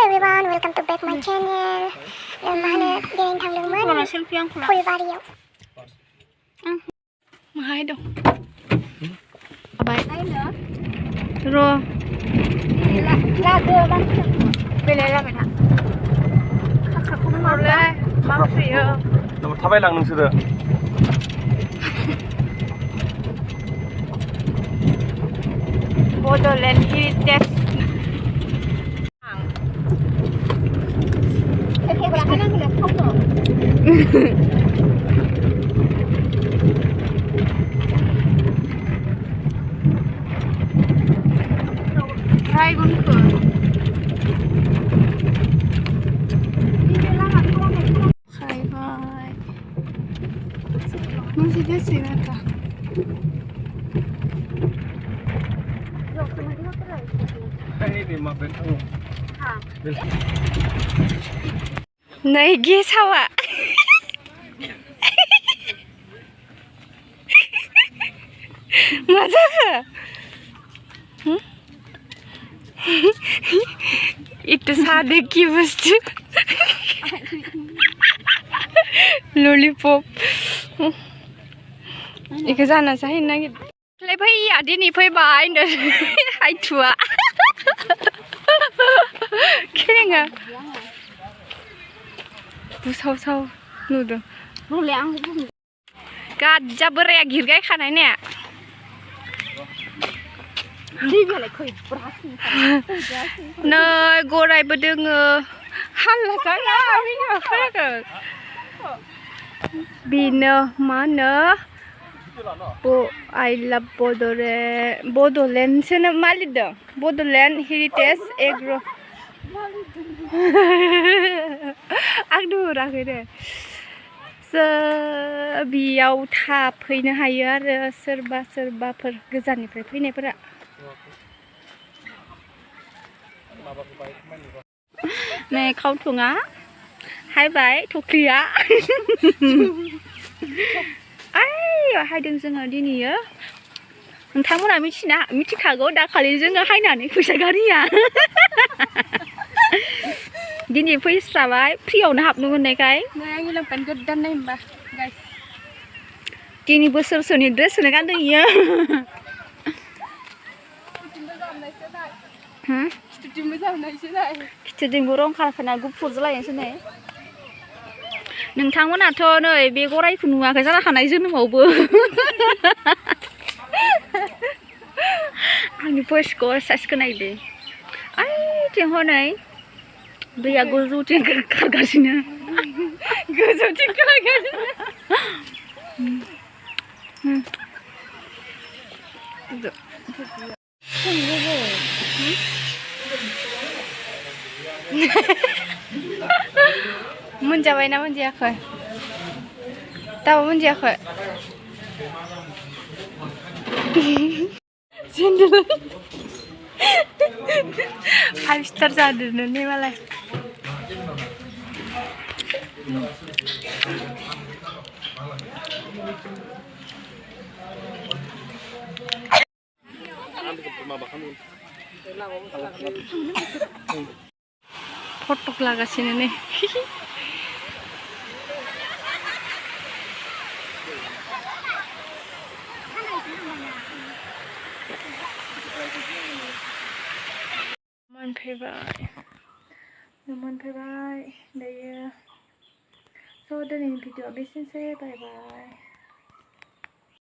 everyone, welcome to back my channel. Mana jalan tangdungman Goodfrieday. Mahal dong. Baik. Ro. Lado bang. Belela be나. 몰래. 망치요. 너무 타발랑 능수들. 보들랜드 히리테스. Oke, berangkat nanti lihat foto. Hai gunku. Hai bye. Masih dia sih nata. ini mah bentuk. Naigi sawa. मजा है इतना सादे की वस्तु lollipop इके जाना चाहिए ना कि ले भाई आदि नहीं भाई बाय न हाय थुआ क्या बुसाव साव नुदो Boleh ang. गाजा बोराया गिरगाय खानाय ने नै गरायबो दोङो हाल्ला जाया बिनो फैगो बिनो मा होनो I love बड'लेण्ड सोनो मा लिरदों बड'लेण्ड हेरिटेज एग्र' आं नुहुराखै दे बेयाव थाफैनो हायो आरो सोरबाफोर गोजाननिफ्राय फैनायफोरा नै खावथुङा हायबाय थख्लिया आय हायदों जोङो दिनैयो नोंथांमोना मिथिखागौ दाखालि जोङो हायनानै फैसा गारिया दिनै फैस्राबाय फ्रियावनो हाबनो मोननायखाय आंनि लंपेन्ट गोदान नाय होमबा गाइस दिनै बोसोरसोनि ड्रेसखौनो गानदों इयो खिथुजोंबो रं खारखाना गुफुर जालायनोसै नै नोंथांमोनाथ' नै बे गरायखौ नुवाखै जाखानाय जोनोमावबो आंनि भइसखौ साइसखौ नायदो आइथिं हनै दैया गोजौथिं खारगासिनो गोजौथिं खारगासिनो मोनजाबायना मोनजायाखै दाबो मोनजायाखै सेन्देल 5 स्टार जादों नै मालाय फटक लागासिनो नै मोनफैबाय दायो स' दिनैनि भिडिअ'आ बेसेनोसै बाय बाय